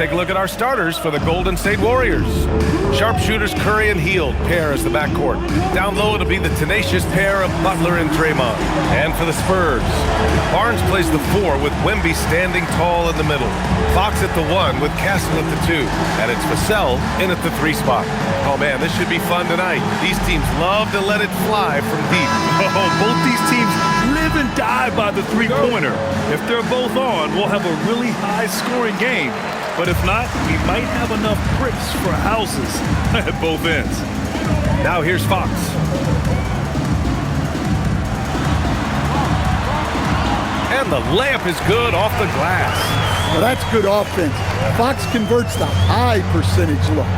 take a look at our starters for the Golden State Warriors. Sharpshooters Curry and Hield pair as the backcourt. Down low, it'll be the tenacious pair of Butler and Draymond. And for the Spurs, Barnes plays the 4 with Wemby standing tall in the middle. Fox at the 1 with Castle at the 2. And it's Vassell in at the 3 spot. Oh man, this should be fun tonight. These teams love to let it fly from deep. Oh, both these teams live and die by the three-pointer. If they're both on, we'll have a really high-scoring game. But if not, we might have enough bricks for houses at both ends. Now here's Fox. And the layup is good off the glass. Well, that's good offense. Fox converts the high percentage look.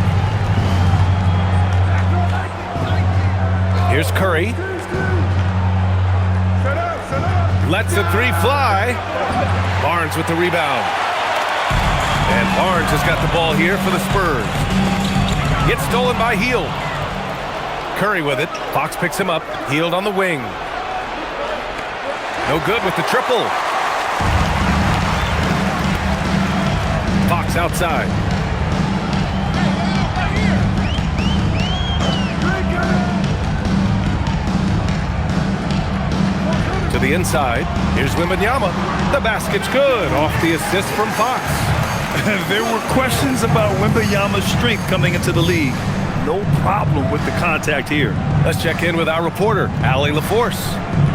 Here's Curry. Lets the 3 fly. Barnes with the rebound. And Barnes has got the ball here for the Spurs. Gets stolen by Hield. Curry with it. Fox picks him up. Hield on the wing. No good with the triple. Fox outside. To the inside. Here's Wembanyama. The basket's good. Off the assist from Fox. There were questions about Wembanyama's strength coming into the league. No problem with the contact here. Let's check in with our reporter, Allie LaForce.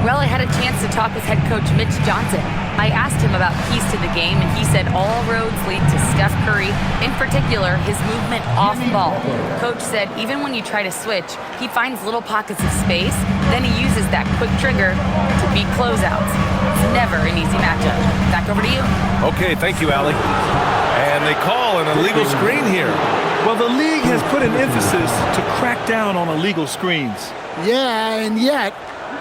Well, I had a chance to talk with head coach Mitch Johnson. I asked him about keys to the game, and he said all roads lead to Steph Curry, in particular, his movement off ball. Coach said even when you try to switch, he finds little pockets of space, then he uses that quick trigger to beat closeouts. It's never an easy matchup. Back over to you. Okay, thank you, Allie. And they call an illegal screen here. Well, the league has put an emphasis to crack down on illegal screens. Yeah, and yet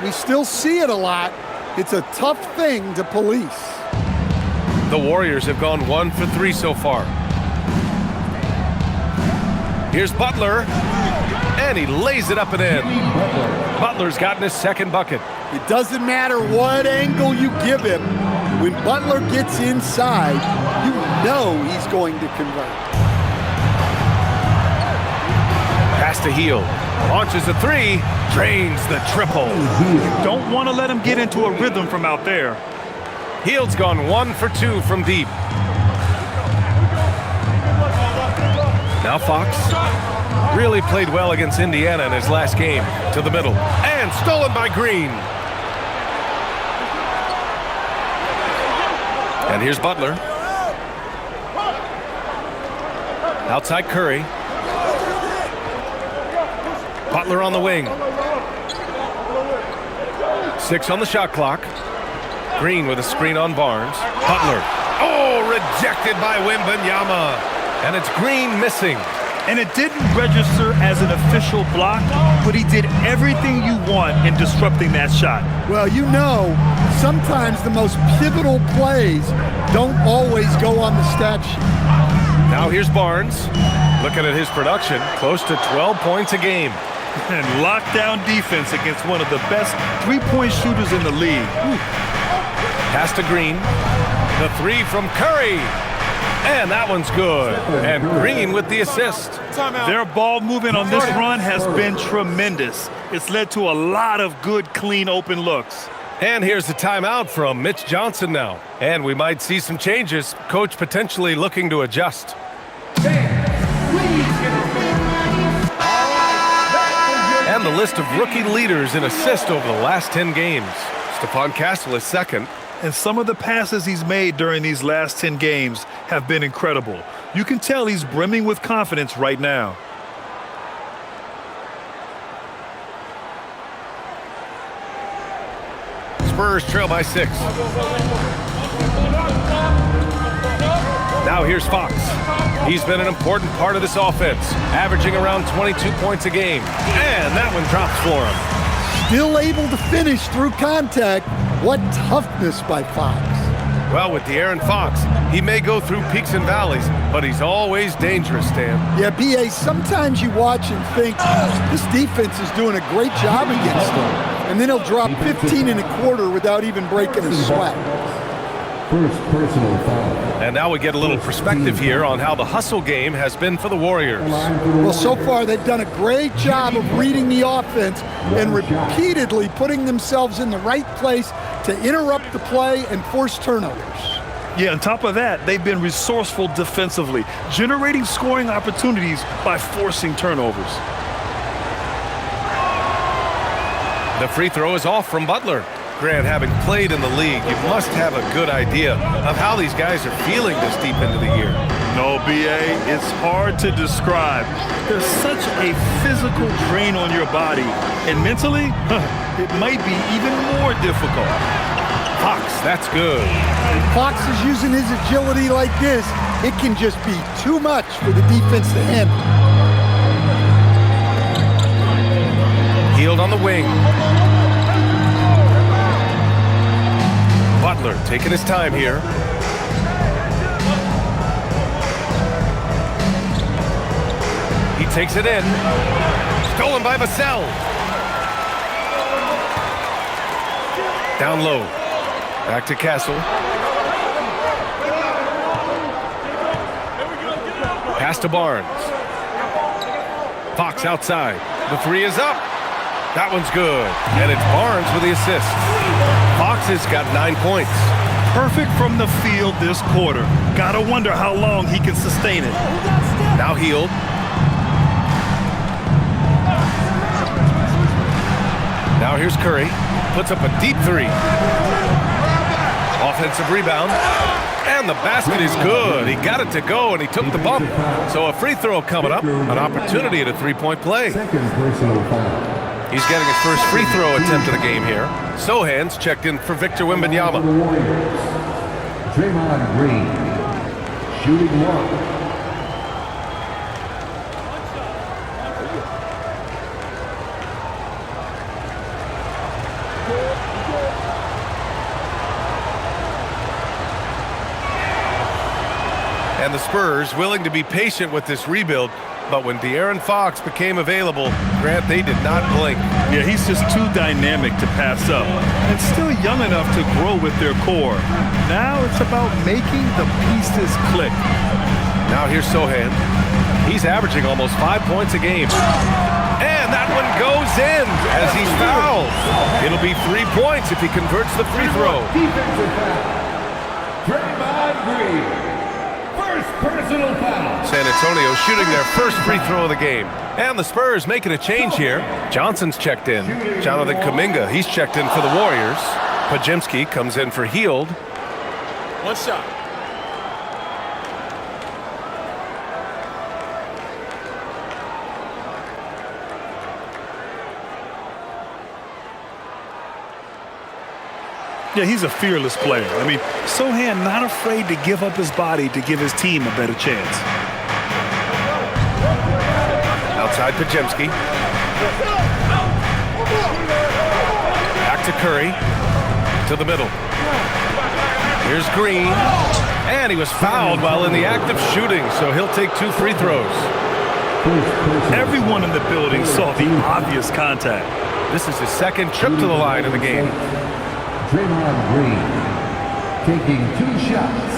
we still see it a lot. It's a tough thing to police. The Warriors have gone 1 for 3 so far. Here's Butler, and he lays it up and in. Butler's gotten his second bucket. It doesn't matter what angle you give him. When Butler gets inside, you know he's going to convert. Pass to Hield. Launches a 3. Drains the triple. Don't want to let him get into a rhythm from out there. Hield's gone 1 for 2 from deep. Now Fox really played well against Indiana in his last game. To the middle. And stolen by Green. And here's Butler. Outside Curry. Butler on the wing. 6 on the shot clock. Green with a screen on Barnes. Butler. Oh, rejected by Wembanyama. And it's Green missing. And it didn't register as an official block, but he did everything you want in disrupting that shot. Well, you know, sometimes the most pivotal plays don't always go on the stat sheet. Now here's Barnes. Looking at his production, close to 12 points a game. And lockdown defense against one of the best three-point shooters in the league. Pass to Green. The 3 from Curry. And that one's good. And Green with the assist. Their ball movement on this run has been tremendous. It's led to a lot of good, clean, open looks. And here's the timeout from Mitch Johnson now. And we might see some changes. Coach potentially looking to adjust. And the list of rookie leaders in assists over the last 10 games. Stephon Castle is second. And some of the passes he's made during these last 10 games have been incredible. You can tell he's brimming with confidence right now. Spurs trail by 6. Now here's Fox. He's been an important part of this offense, averaging around 22 points a game. And that one drops for him. Still able to finish through contact. What toughness by Fox. Well, with De'Aaron Fox, he may go through peaks and valleys, but he's always dangerous, Stan. Yeah, B.A., sometimes you watch and think, this defense is doing a great job against him. And then he'll drop 15 and a quarter without even breaking a sweat. First personal foul. And now we get a little perspective here on how the hustle game has been for the Warriors. Well, so far they've done a great job of reading the offense and repeatedly putting themselves in the right place to interrupt the play and force turnovers. Yeah, on top of that, they've been resourceful defensively, generating scoring opportunities by forcing turnovers. The free throw is off from Butler. Grant, having played in the league, you must have a good idea of how these guys are feeling this deep into the year. No, BA, it's hard to describe. There's such a physical drain on your body, and mentally, it might be even more difficult. Fox, that's good. When Fox is using his agility like this, it can just be too much for the defense to handle. Healed on the wing. Butler taking his time here. He takes it in. Stolen by Vassell. Down low. Back to Castle. Pass to Barnes. Fox outside. The three is up. That one's good. And it's Barnes with the assist. Fox has got 9 points. Perfect from the field this quarter. Gotta wonder how long he can sustain it. Now Healed. Now here's Curry. Puts up a deep three. Offensive rebound. And the basket is good. He got it to go, and he took the bump. So a free throw coming up. An opportunity at a three-point play. Second personal foul. He's getting his first free throw attempt of the game here. Sohan's checked in for Victor Wembanyama. Draymond Green, shooting one. And the Spurs willing to be patient with this rebuild, but when De'Aaron Fox became available, Grant, they did not blink. Yeah, he's just too dynamic to pass up, and still young enough to grow with their core. Now it's about making the pieces click. Now here's Sohan. He's averaging almost 5 points a game. And that one goes in as he's fouled. It'll be 3 points if he converts the free throw. Defensive foul. Draymond Green. First personal foul. San Antonio shooting their first free throw of the game. And the Spurs making a change here. Johnson's checked in. Jonathan Kuminga, he's checked in for the Warriors. Podziemski comes in for Healed. One shot. Yeah, he's a fearless player. I mean, Sohan not afraid to give up his body to give his team a better chance. Outside Podziemski. Back to Curry. To the middle. Here's Green. And he was fouled while in the act of shooting, so he'll take 2 free throws. Everyone in the building saw the obvious contact. This is his second trip to the line in the game. Draymond Green taking 2 shots.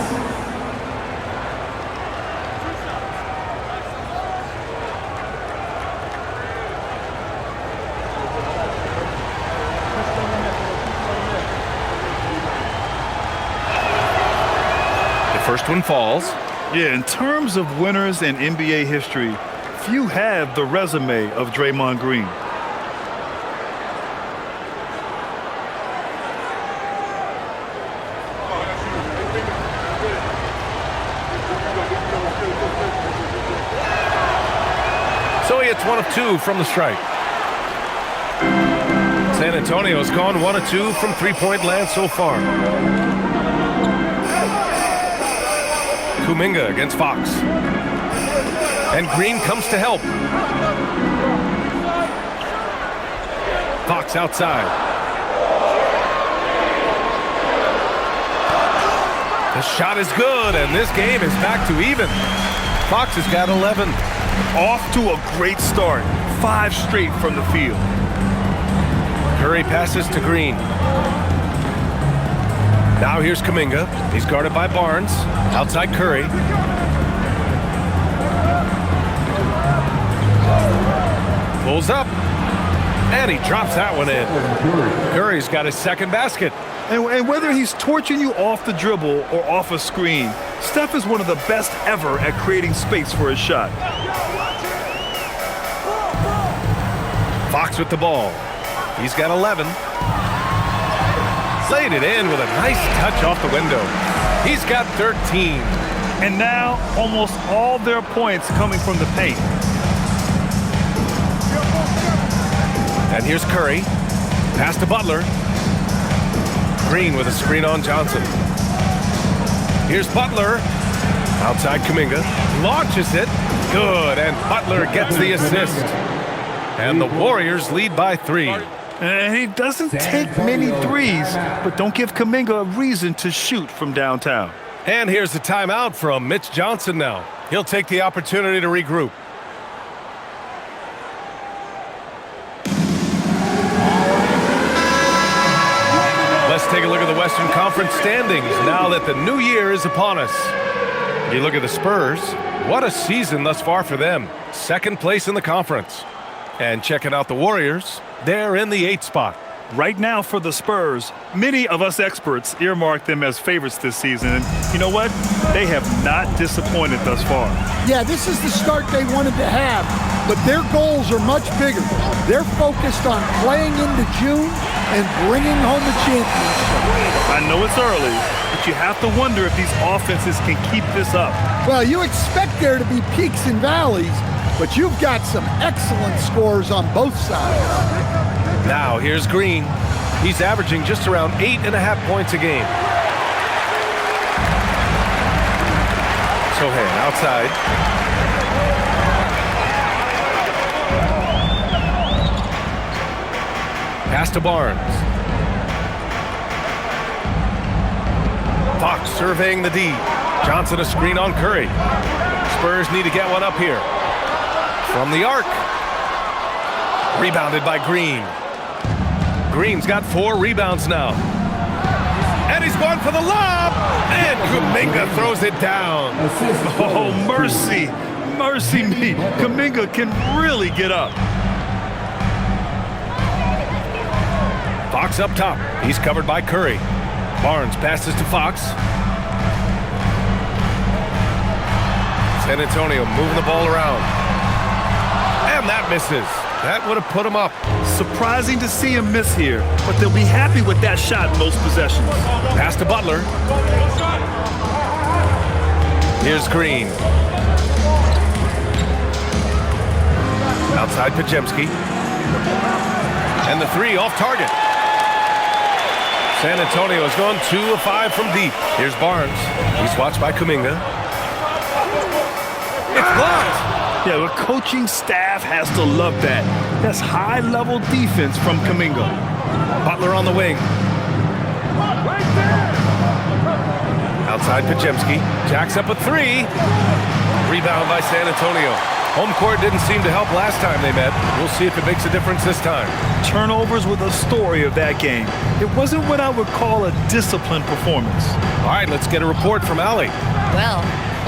The first one falls. Yeah, in terms of winners in NBA history, few have the resume of Draymond Green. So he hits 1 of 2 from the stripe. San Antonio's gone 1 of 2 from three-point land so far. Kuminga against Fox. And Green comes to help. Fox outside. The shot is good, and this game is back to even. Fox has got 11. Off to a great start. 5 straight from the field. Curry passes to Green. Now here's Kuminga. He's guarded by Barnes. Outside Curry. Pulls up. And he drops that one in. Curry's got his second basket. And whether he's torching you off the dribble or off a screen, Steph is one of the best ever at creating space for his shot. Fox with the ball. He's got 11. Laid it in with a nice touch off the window. He's got 13. And now almost all their points coming from the paint. And here's Curry. Pass to Butler. Green with a screen on Johnson. Here's Butler. Outside Kuminga. Launches it. Good. And Butler gets the assist. And the Warriors lead by 3. And he doesn't take many threes, but don't give Kuminga a reason to shoot from downtown. And here's the timeout from Mitch Johnson now. He'll take the opportunity to regroup. Let's take a look at the Western Conference standings now that the new year is upon us. You look at the Spurs. What a season thus far for them. Second place in the conference. And checking out the Warriors, they're in the 8th spot. Right now for the Spurs, many of us experts earmark them as favorites this season. And you know what? They have not disappointed thus far. Yeah, this is the start they wanted to have, but their goals are much bigger. They're focused on playing into June and bringing home a championship. I know it's early, but you have to wonder if these offenses can keep this up. Well, you expect there to be peaks and valleys, but you've got some excellent scores on both sides. Now here's Green. He's averaging just around 8.5 points a game. Sohan outside. Pass to Barnes. Fox surveying the D. Johnson a screen on Curry. Spurs need to get one up here. From the arc. Rebounded by Green. Green's got 4 rebounds now. And he's going for the lob. And Kuminga throws it down. Oh, mercy. Mercy me. Kuminga can really get up. Fox up top. He's covered by Curry. Barnes passes to Fox. San Antonio moving the ball around. And that misses. That would have put him up. Surprising to see him miss here, but they'll be happy with that shot most possessions. Pass to Butler. Here's Green. Outside Pajemski. And the 3 off target. San Antonio is going 2 of 5 from deep. Here's Barnes. He's watched by Kuminga. It's blocked. Yeah, the coaching staff has to love that. That's high-level defense from Kuminga. Butler on the wing. Outside Pajemski. Jacks up a 3. Rebound by San Antonio. Home court didn't seem to help last time they met. We'll see if it makes a difference this time. Turnovers were the story of that game. It wasn't what I would call a disciplined performance. All right, let's get a report from Allie. Well,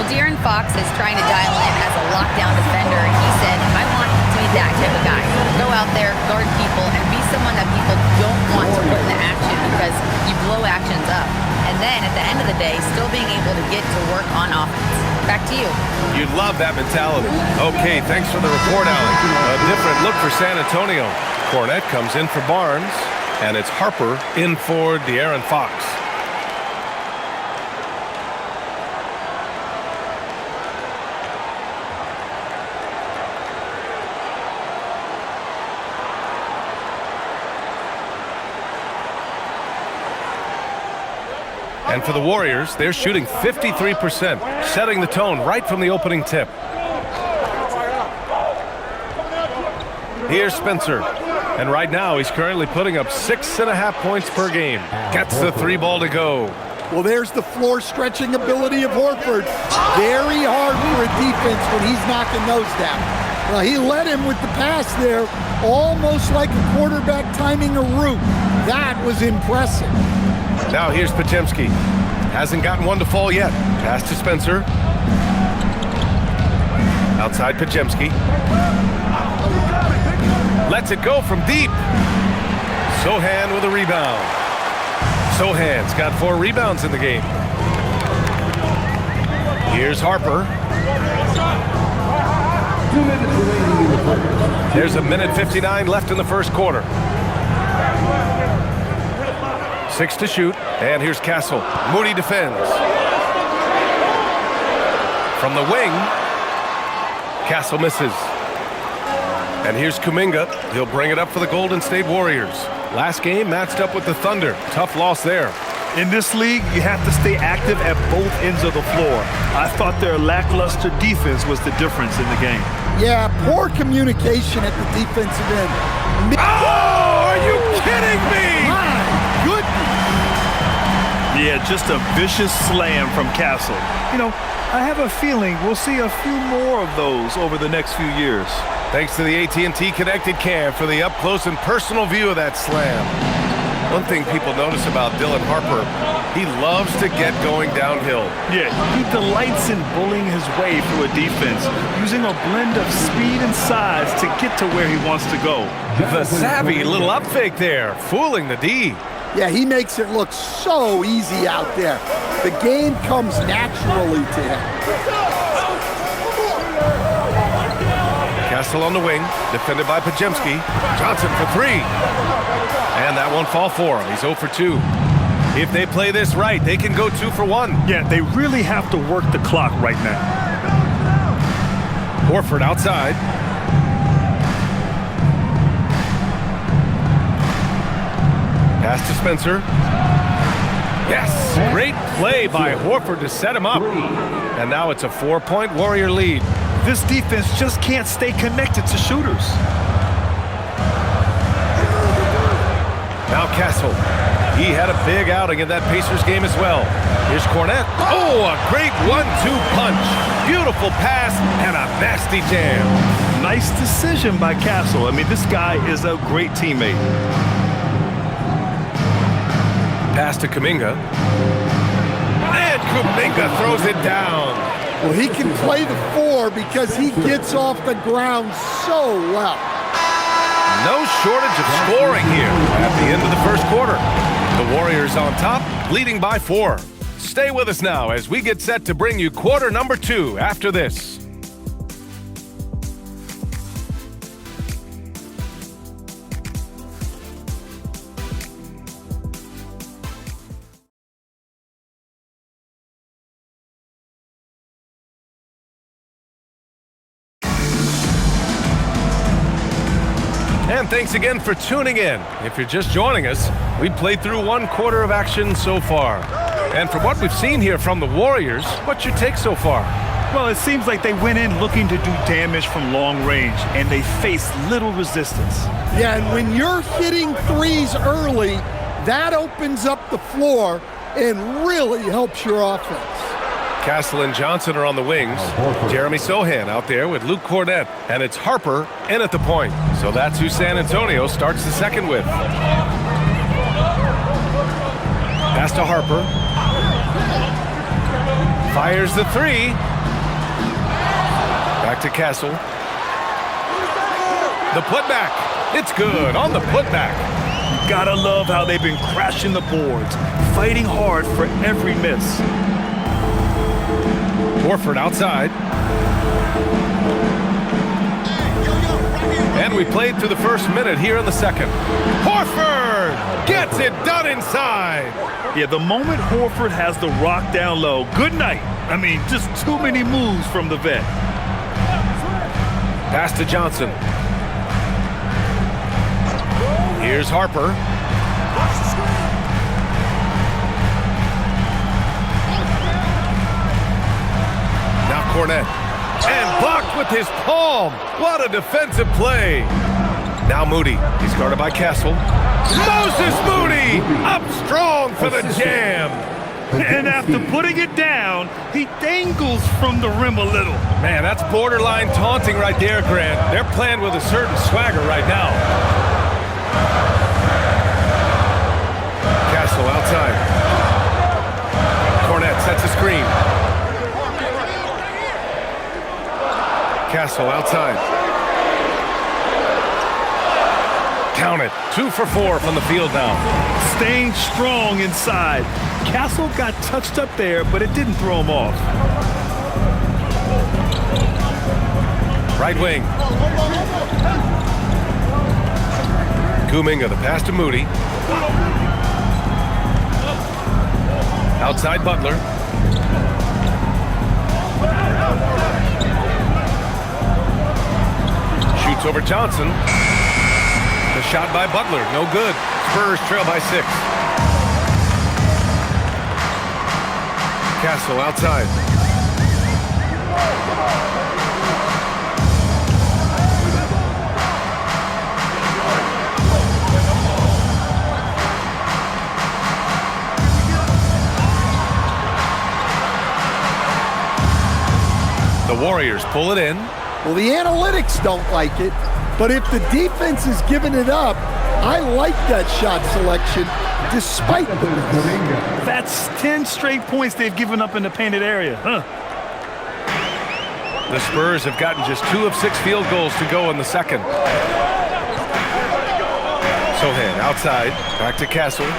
De'Aaron Fox is trying to dial in as a lockdown defender, and he said, I want to be that type of guy. Go out there, guard people, and be someone that people don't want to put into action because you blow actions up. And then, at the end of the day, still being able to get to work on offense. Back to you. You'd love that mentality. Okay, thanks for the report, Allie. A different look for San Antonio. Cornette comes in for Barnes, and it's Harper in for De'Aaron Fox. And for the Warriors, they're shooting 53%, setting the tone right from the opening tip. Here's Spencer. And right now, he's currently putting up 6.5 points per game. Gets the 3 ball to go. Well, there's the floor-stretching ability of Horford. Very hard for a defense when he's knocking those down. Well, he led him with the pass there, almost like a quarterback timing a route. That was impressive. Now here's Podziemski. Hasn't gotten one to fall yet. Pass to Spencer. Outside Podziemski. Lets it go from deep. Sohan with a rebound. Sohan's got 4 rebounds in the game. Here's Harper. 2 minutes remaining in the first. There's a minute 59 left in the first quarter. 6 to shoot, and here's Castle. Moody defends. From the wing, Castle misses. And here's Kuminga. He'll bring it up for the Golden State Warriors. Last game matched up with the Thunder. Tough loss there. In this league, you have to stay active at both ends of the floor. I thought their lackluster defense was the difference in the game. Yeah, poor communication at the defensive end. Oh, are you kidding me? My goodness. Yeah, just a vicious slam from Castle. You know, I have a feeling we'll see a few more of those over the next few years. Thanks to the AT&T Connected Cam for the up-close and personal view of that slam. One thing people notice about Dylan Harper, he loves to get going downhill. Yeah, he delights in bullying his way through a defense, using a blend of speed and size to get to where he wants to go. The savvy little up fake there, fooling the D. Yeah, he makes it look so easy out there. The game comes naturally to him. Castle on the wing, defended by Podziemski. Johnson for 3. And that won't fall for him. He's 0 for 2. If they play this right, they can go 2 for 1. Yeah, they really have to work the clock right now. Horford outside. Pass to Spencer. Yes, great play by Horford to set him up. And now it's a 4-point Warrior lead. This defense just can't stay connected to shooters. Now Castle. He had a big outing in that Pacers game as well. Here's Cornette. Oh, a great 1-2 punch. Beautiful pass and a nasty jam. Nice decision by Castle. I mean, this guy is a great teammate. Pass to Kuminga. And Kuminga throws it down. Well, he can play the 4 because he gets off the ground so well. No shortage of scoring here at the end of the first quarter. The Warriors on top, leading by 4. Stay with us now as we get set to bring you quarter number 2 after this. And thanks again for tuning in. If you're just joining us, we've played through 1 quarter of action so far. And from what we've seen here from the Warriors, what's your take so far? Well, it seems like they went in looking to do damage from long range, and they faced little resistance. Yeah, and when you're hitting threes early, that opens up the floor and really helps your offense. Castle and Johnson are on the wings. Jeremy Sohan out there with Luke Cornette. And it's Harper in at the point. So that's who San Antonio starts the second with. Pass to Harper. Fires the 3. Back to Castle. The putback. It's good on the putback. Gotta love how they've been crashing the boards, fighting hard for every miss. Horford outside. And we played through the first minute here in the second. Horford gets it done inside. Yeah, the moment Horford has the rock down low, good night. I mean, just too many moves from the vet. Pass to Johnson. Here's Harper. Now Cornette. And blocked with his palm. What a defensive play. Now Moody. He's guarded by Castle. Moses Moody up strong for the jam. And after putting it down, he dangles from the rim a little. Man, that's borderline taunting right there, Grant. They're playing with a certain swagger right now. Castle outside. Cornet sets a screen. Castle outside. Count it. 2 for 4 from the field now. Staying strong inside. Castle got touched up there, but it didn't throw him off. Right wing. Kuminga, the pass to Moody. Outside Butler. Shoots over Johnson. The shot by Butler, no good. Spurs trail by 6. Castle outside. The Warriors pull it in. Well, the analytics don't like it, but if the defense is giving it up, I like that shot selection despite the miss. That's 10 straight points they've given up in the painted area, huh? The Spurs have gotten just 2 of 6 field goals to go in the second. Sohan outside, back to Castle.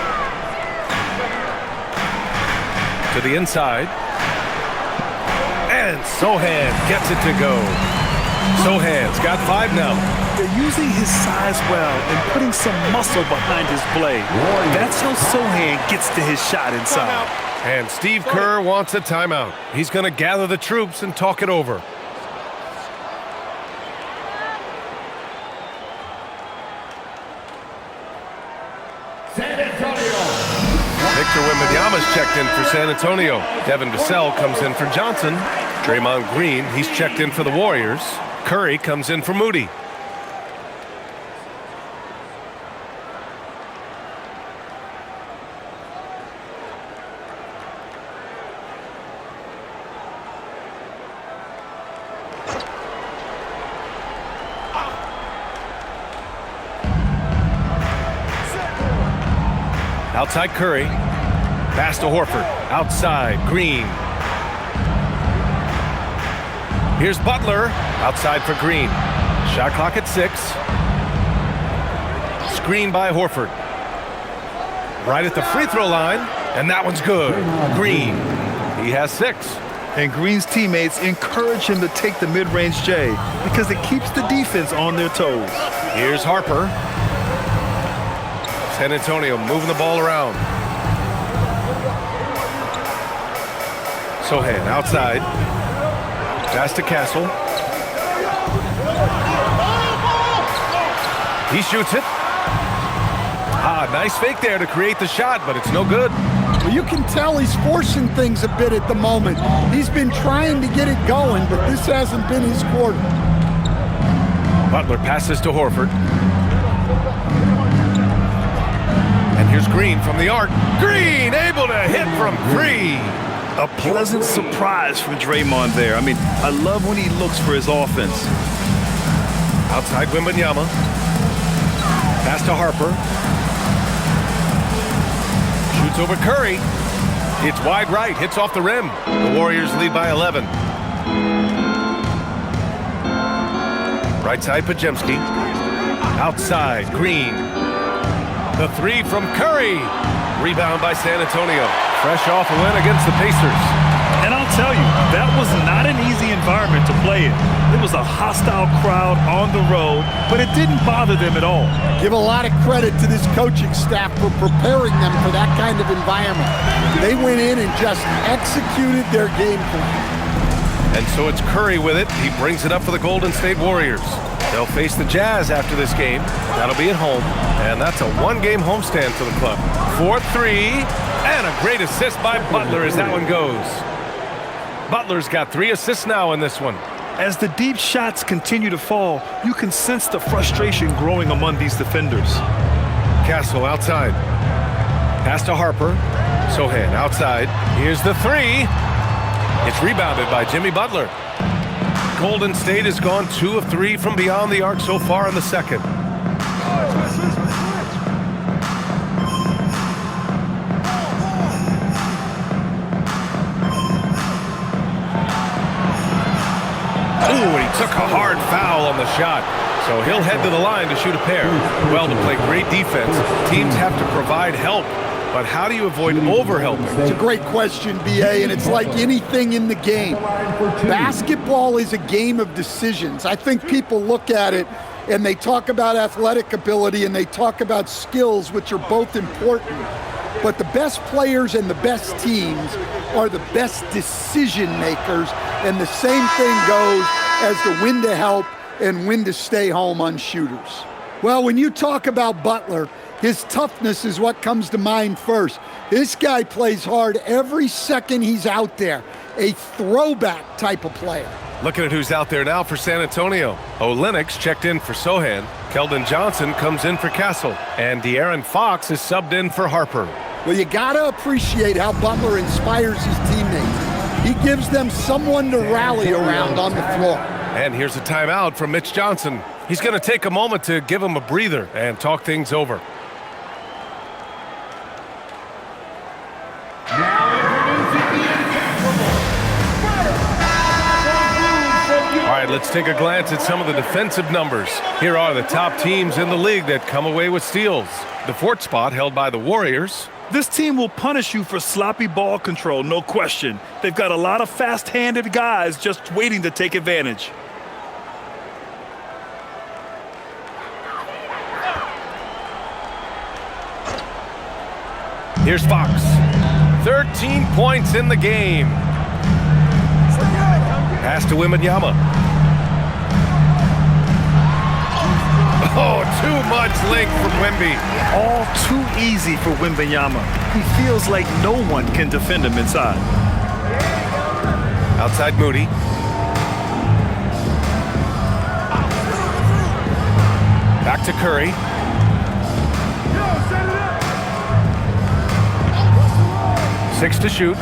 To the inside. And Sohan gets it to go. Sohan's got 5 now. They're using his size well and putting some muscle behind his play. That's how Sohan gets to his shot inside. And Steve Kerr wants a timeout. He's going to gather the troops and talk it over. Victor Wembanyama's checked in for San Antonio. Devin Vassell comes in for Johnson. Draymond Green, he's checked in for the Warriors. Curry comes in for Moody. Outside Curry. Pass to Horford. Outside Green. Here's Butler. Outside for Green. Shot clock at 6. Screen by Horford. Right at the free throw line. And that one's good. Green. He has 6. And Green's teammates encourage him to take the mid-range J because it keeps the defense on their toes. Here's Harper. San Antonio moving the ball around. Sohan outside. Pass to Castle. He shoots it. Nice fake there to create the shot, but it's no good. Well, you can tell he's forcing things a bit at the moment. He's been trying to get it going, but this hasn't been his quarter. Butler passes to Horford. And here's Green from the arc. Green able to hit from 3. A pleasant surprise from Draymond there. I mean, I love when he looks for his offense. Outside Wembanyama. Pass to Harper. Shoots over Curry. It's wide right. Hits off the rim. The Warriors lead by 11. Right side Podziemski. Outside Green. The 3 from Curry. Rebound by San Antonio. Fresh off a win against the Pacers. And I'll tell you, that was not an easy environment to play in. It was a hostile crowd on the road, but it didn't bother them at all. Give a lot of credit to this coaching staff for preparing them for that kind of environment. They went in and just executed their game plan. And so it's Curry with it. He brings it up for the Golden State Warriors. They'll face the Jazz after this game. That'll be at home. And that's a 1-game homestand for the club. 4-3. And a great assist by Butler as that one goes. Butler's got 3 assists now in this one. As the deep shots continue to fall, you can sense the frustration growing among these defenders. Castle outside. Pass to Harper. Sohan outside. Here's the three. It's rebounded by Jimmy Butler. Golden State has gone 2 of 3 from beyond the arc so far in the second. Ooh, and he took a hard foul on the shot. So he'll head to the line to shoot a pair. Well, to play great defense, teams have to provide help. But how do you avoid over-helping? It's a great question, B.A., and it's like anything in the game. Basketball is a game of decisions. I think people look at it and they talk about athletic ability and they talk about skills, which are both important. But the best players and the best teams are the best decision makers, and the same thing goes as the when to help and when to stay home on shooters. Well, when you talk about Butler, his toughness is what comes to mind first. This guy plays hard every second he's out there. A throwback type of player. Looking at who's out there now for San Antonio. Lynx checked in for Sohan. Keldon Johnson comes in for Castle. And De'Aaron Fox is subbed in for Harper. Well, you got to appreciate how Butler inspires his teammates. He gives them someone to rally around on the floor. And here's a timeout from Mitch Johnson. He's going to take a moment to give him a breather and talk things over. All right, let's take a glance at some of the defensive numbers. Here are the top teams in the league that come away with steals. The 4th spot held by the Warriors. This team will punish you for sloppy ball control, no question. They've got a lot of fast-handed guys just waiting to take advantage. Here's Fox. 13 points in the game. Pass to Wembanyama. Oh, too much length from Wemby. All too easy for Wembanyama. He feels like no one can defend him inside. Outside Moody. Back to Curry. Six to shoot.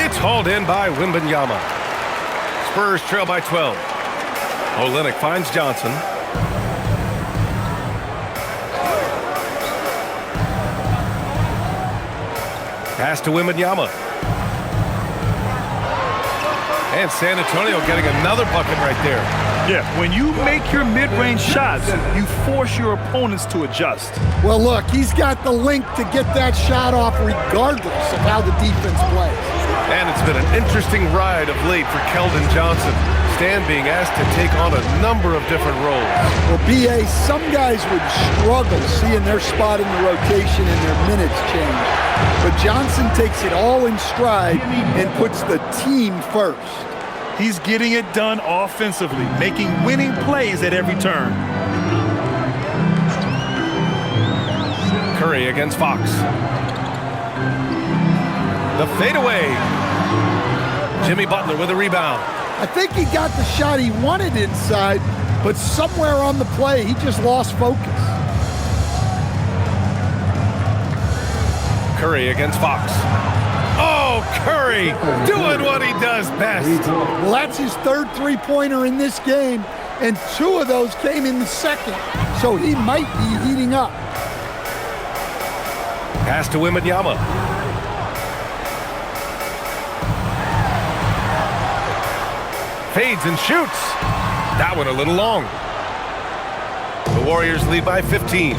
It's hauled in by Wembanyama. Spurs trail by 12. Olynyk finds Johnson. Pass to Wembanyama. And San Antonio getting another bucket right there. Yeah, when you make your mid-range shots, you force your opponents to adjust. Well, look, he's got the length to get that shot off regardless of how the defense plays. And it's been an interesting ride of late for Keldon Johnson. Stan being asked to take on a number of different roles. Well, B.A., some guys would struggle seeing their spot in the rotation and their minutes change. But Johnson takes it all in stride and puts the team first. He's getting it done offensively, making winning plays at every turn. Curry against Fox. The fadeaway. Jimmy Butler with a rebound. I think he got the shot he wanted inside, but somewhere on the play, he just lost focus. Curry against Fox. Oh, Curry doing what he does best. Well, that's his third three-pointer in this game, and 2 of those came in the second, so he might be heating up. Pass to Wembanyama. Fades and shoots. That one a little long. The Warriors lead by 15.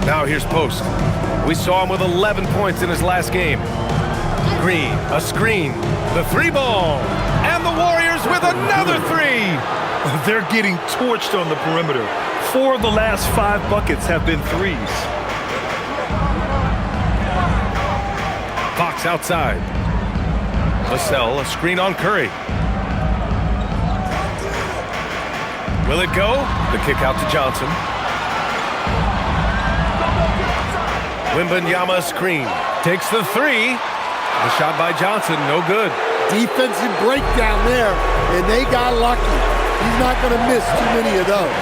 Now here's Post. We saw him with 11 points in his last game. Green, a screen, the 3-ball, and the Warriors with another 3. They're getting torched on the perimeter. 4 of the last 5 buckets have been threes. Fox outside. Vassell, a screen on Curry. Will it go? The kick out to Johnson. Wembanyama screen. Takes the 3. The shot by Johnson, no good. Defensive breakdown there, and they got lucky. He's not going to miss too many of those.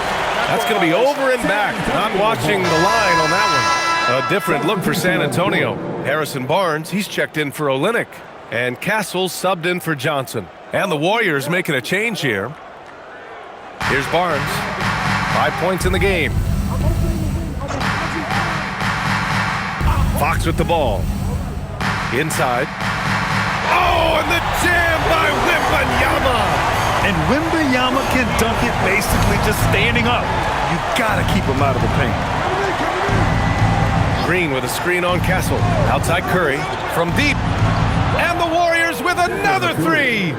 That's going to be over and back. Not watching the line on that one. A different look for San Antonio. Harrison Barnes, he's checked in for Olynyk. And Castle subbed in for Johnson. And the Warriors making a change here. Here's Barnes. 5 points in the game. Fox with the ball. Inside. Oh, and the jam by Wembanyama. And Wembanyama can dunk it basically just standing up. You gotta keep him out of the paint. Green with a screen on Castle. Outside Curry from deep. And the Warriors with another three.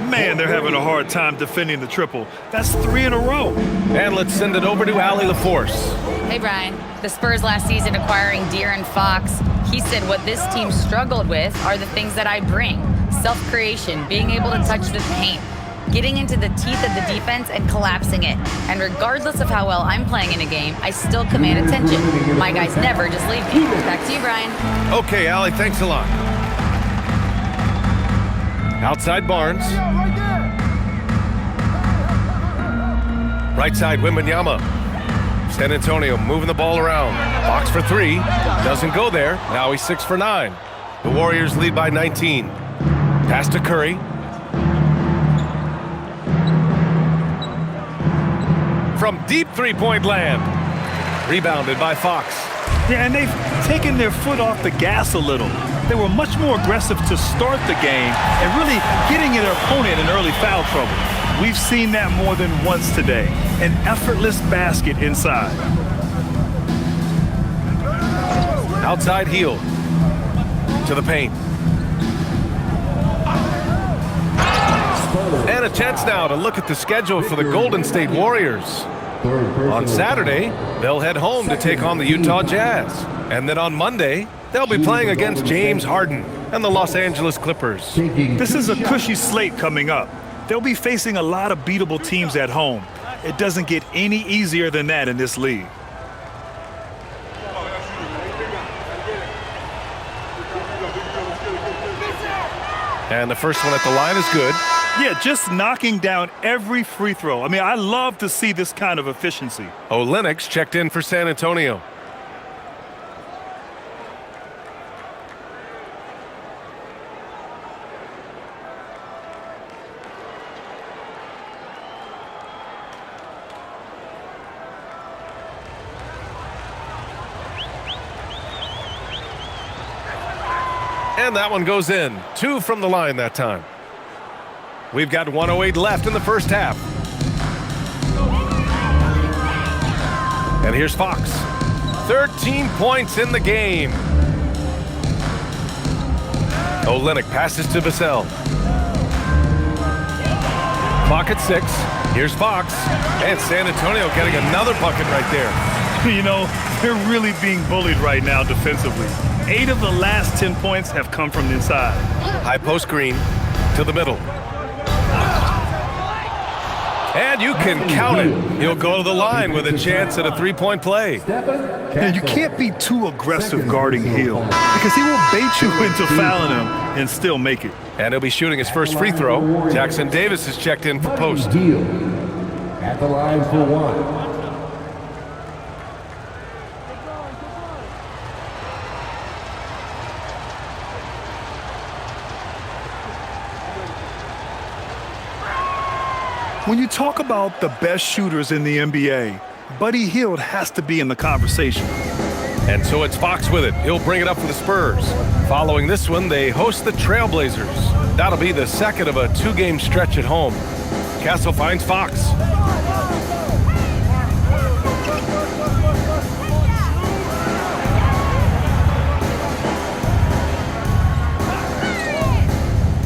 Man, they're having a hard time defending the triple. That's 3 in a row. And let's send it over to Allie LaForce. Hey, Brian. The Spurs last season acquiring De'Aaron Fox. He said what this team struggled with are the things that I bring. Self-creation, being able to touch the paint, getting into the teeth of the defense and collapsing it. And regardless of how well I'm playing in a game, I still command attention. My guys never just leave me. Back to you, Brian. Okay, Allie, thanks a lot. Outside Barnes. Right side Wembanyama. San Antonio moving the ball around. Fox for 3. Doesn't go there. Now he's 6 for 9. The Warriors lead by 19. Pass to Curry. From deep three-point land. Rebounded by Fox. Yeah, and they've taken their foot off the gas a little. They were much more aggressive to start the game and really getting their opponent in early foul trouble. We've seen that more than once today. An effortless basket inside. Outside heel. To the paint. And a chance now to look at the schedule for the Golden State Warriors. On Saturday, they'll head home to take on the Utah Jazz. And then on Monday, they'll be playing against James Harden and the Los Angeles Clippers. This is a cushy slate coming up. They'll be facing a lot of beatable teams at home. It doesn't get any easier than that in this league. And the first one at the line is good. Yeah, just knocking down every free throw. I mean, I love to see this kind of efficiency. Lynx checked in for San Antonio. And that one goes in. 2 from the line that time. We've got 1:08 left in the first half. And here's Fox. 13 points in the game. Olynyk passes to Vassell. Clock at 6. Here's Fox. And San Antonio getting another bucket right there. You know, they're really being bullied right now defensively. 8 of the last 10 points have come from the inside. High post Green to the middle. And you can count it. He'll go to the line with a chance at a three-point play. Now, you can't be too aggressive guarding Hill because he will bait you into fouling him and still make it. And he'll be shooting his first free throw. Jackson Davis is checked in for post. At the line for 1. When you talk about the best shooters in the NBA, Buddy Hield has to be in the conversation. And so it's Fox with it. He'll bring it up for the Spurs. Following this one, they host the Trailblazers. That'll be the second of a 2-game stretch at home. Castle finds Fox.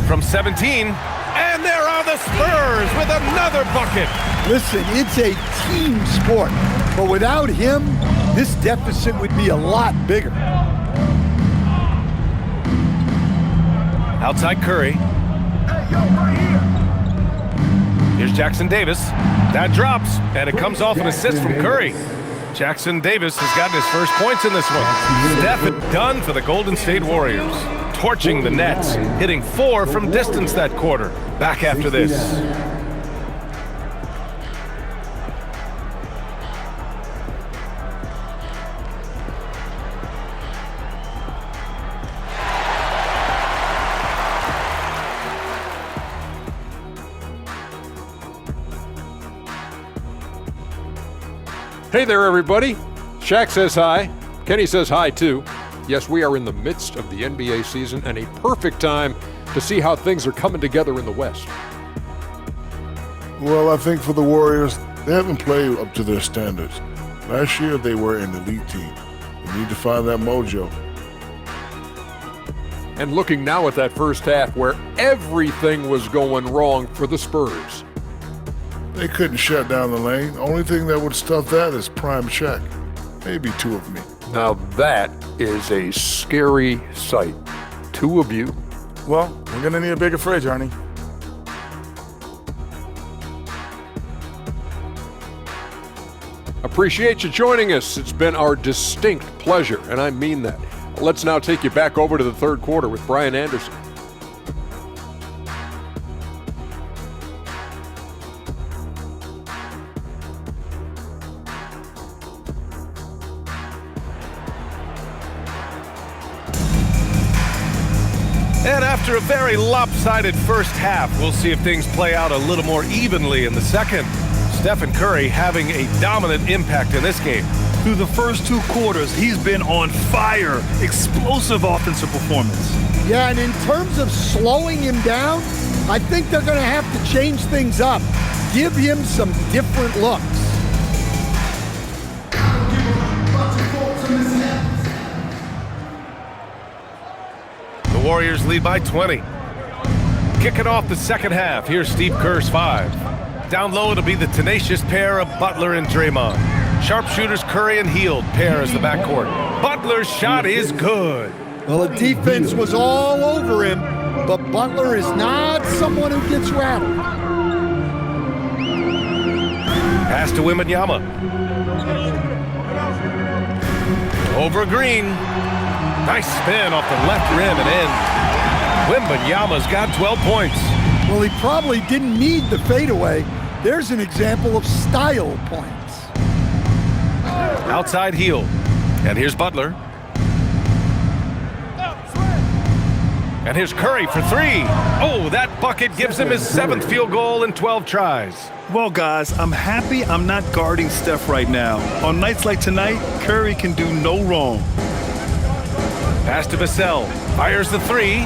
From 17. And there are the Spurs with another bucket. Listen, it's a team sport, but without him, this deficit would be a lot bigger. Outside Curry. Here's Jackson Davis. That drops, and it comes off an assist from Curry. Jackson Davis has gotten his first points in this one. Steph done for the Golden State Warriors. Torching the Nets, hitting 4 from distance that quarter. Back after this. Hey there, everybody. Shaq says hi. Kenny says hi, too. Yes, we are in the midst of the NBA season and a perfect time to see how things are coming together in the West. Well, I think for the Warriors, they haven't played up to their standards. Last year, they were an elite team. They need to find that mojo. And looking now at that first half where everything was going wrong for the Spurs. They couldn't shut down the lane. Only thing that would stuff that is prime check. Maybe two of me. Now that is a scary sight. Two of you. Well, we're going to need a bigger fridge, Arnie. Appreciate you joining us. It's been our distinct pleasure, and I mean that. Let's now take you back over to the third quarter with Brian Anderson. And after a very lopsided first half, we'll see if things play out a little more evenly in the second. Stephen Curry having a dominant impact in this game. Through the first two quarters, he's been on fire. Explosive offensive performance. Yeah, and in terms of slowing him down, I think they're going to have to change things up. Give him some different looks. The Warriors lead by 20. Kicking off the second half, here's Steve Kerr's 5. Down low, it'll be the tenacious pair of Butler and Draymond. Sharpshooters Curry and Hield pair as the backcourt. Butler's shot is good. Well, the defense was all over him, but Butler is not someone who gets rattled. Pass to Wembanyama. Over Green. Nice spin off the left rim and in. Wembanyama's got 12 points. Well, he probably didn't need the fadeaway. There's an example of style points. Outside Hield. And here's Butler. And here's Curry for 3. Oh, that bucket gives him his 7th field goal in 12 tries. Well, guys, I'm happy I'm not guarding Steph right now. On nights like tonight, Curry can do no wrong. Pass to Vassell. Fires the 3.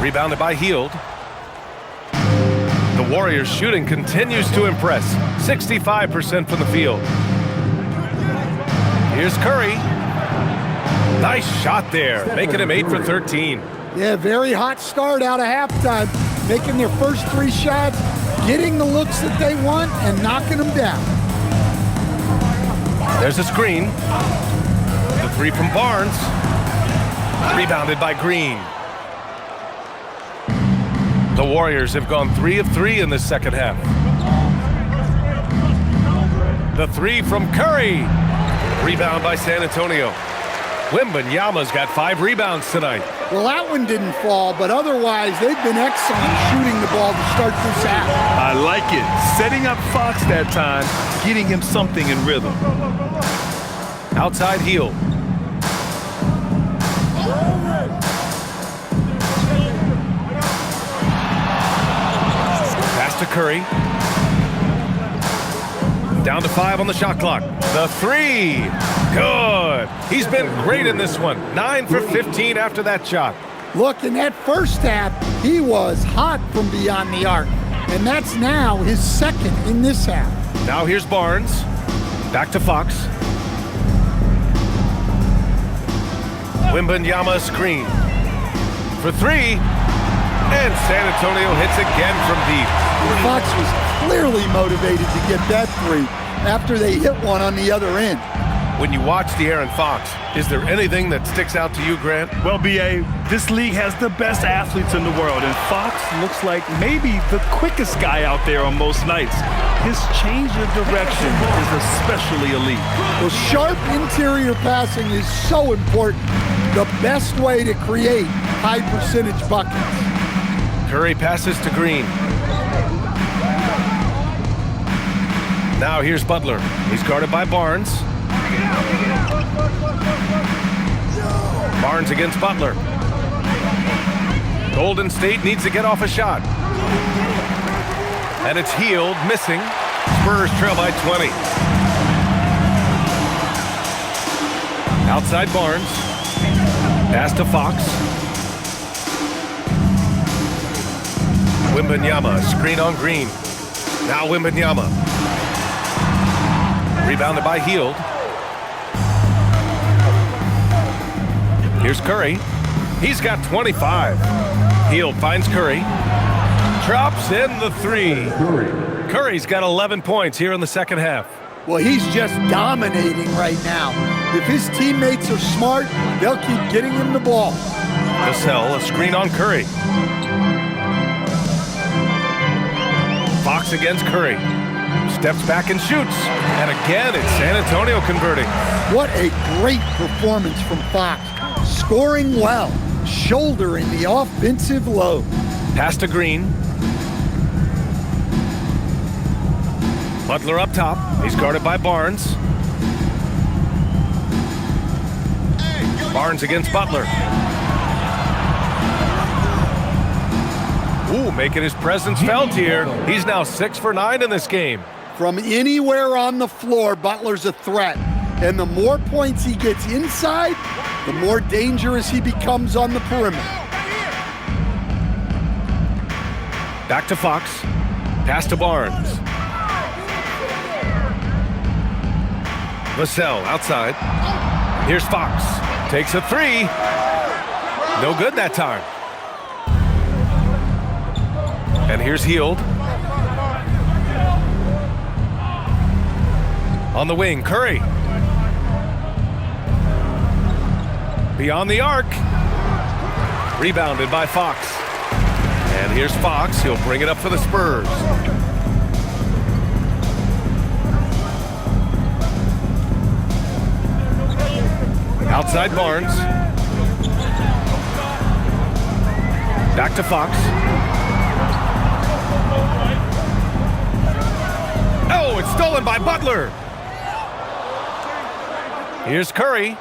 Rebounded by Hield. The Warriors shooting continues to impress. 65% from the field. Here's Curry. Nice shot there, making him 8 for 13. Yeah, very hot start out of halftime. Making their first 3 shots, getting the looks that they want, and knocking them down. There's a screen. The 3 from Barnes. Rebounded by Green. The Warriors have gone 3 of 3 in this second half. The 3 from Curry. Rebound by San Antonio. Wembanyama's got 5 rebounds tonight. Well, that one didn't fall, but otherwise they've been excellent shooting the ball to start this half. I like it. Setting up Fox that time, getting him something in rhythm. Outside Hield. Pass to Curry. Down to 5 on the shot clock. The 3. Good. He's been great in this one. 9 for 15 after that shot. Look, in that first half, he was hot from beyond the arc. And that's now his 2nd in this half. Now here's Barnes. Back to Fox. Wembanyama screen. For 3. And San Antonio hits again from deep. Fox was clearly motivated to get that 3 after they hit one on the other end. When you watch De'Aaron Fox, is there anything that sticks out to you, Grant? Well, B.A., this league has the best athletes in the world, and Fox looks like maybe the quickest guy out there on most nights. His change of direction is especially elite. Well, sharp interior passing is so important. The best way to create high-percentage buckets. Curry passes to Green. Now here's Butler. He's guarded by Barnes. Barnes against Butler. Golden State needs to get off a shot. And it's Hield missing. Spurs trail by 20. Outside Barnes. Pass to Fox. Wembanyama, screen on Green. Now Wembanyama. Rebounded by Hield. Here's Curry. He's got 25. Hield finds Curry. Drops in the three. Curry's got 11 points here in the second half. Well, he's just dominating right now. If his teammates are smart, they'll keep getting him the ball. Vassell, a screen on Curry. Fox against Curry. Steps back and shoots. And again, it's San Antonio converting. What a great performance from Fox. Scoring well, shouldering the offensive load. Pass to Green. Butler up top. He's guarded by Barnes. Barnes against Butler. Ooh, making his presence felt here. He's now 6 for 9 in this game. From anywhere on the floor, Butler's a threat. And the more points he gets inside, the more dangerous he becomes on the perimeter. Back to Fox. Pass to Barnes. Vassell outside. Here's Fox. Takes a three. No good that time. And here's Hield. On the wing, Curry. Beyond the arc. Rebounded by Fox. And here's Fox. He'll bring it up for the Spurs. Outside Barnes. Back to Fox. Oh, it's stolen by Butler. Here's Curry.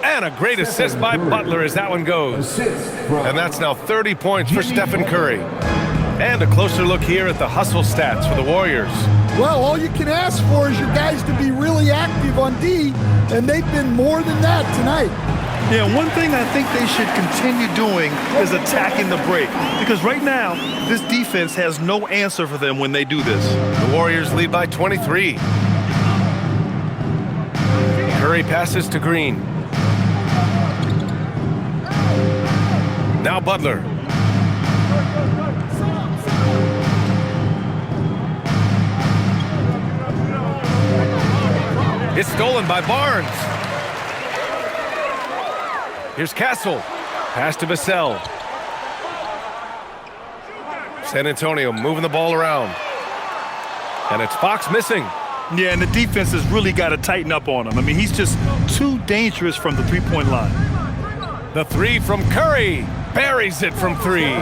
And a great assist by Butler as that one goes. And that's now 30 points for Stephen Curry. And a closer look here at the hustle stats for the Warriors. Well, all you can ask for is your guys to be really active on D, and they've been more than that tonight. Yeah, one thing I think they should continue doing is attacking the break. Because right now, this defense has no answer for them when they do this. The Warriors lead by 23. Curry passes to Green. Now Butler. It's stolen by Barnes. Here's Castle. Pass to Vassell. San Antonio moving the ball around. And it's Fox missing. Yeah, and the defense has really got to tighten up on him. I mean, he's just too dangerous from the three-point line. The three from Curry. Buries it from three.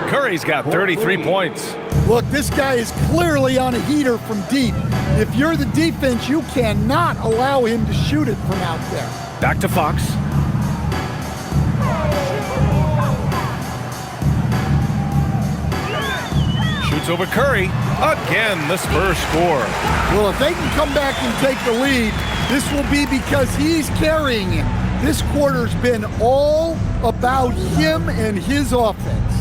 Curry's got 33 points. Look, this guy is clearly on a heater from deep. If you're the defense, you cannot allow him to shoot it from out there. Back to Fox. Shoots over Curry. Again, the Spurs score. Well, if they can come back and take the lead, this will be because he's carrying it. This quarter's been all about him and his offense.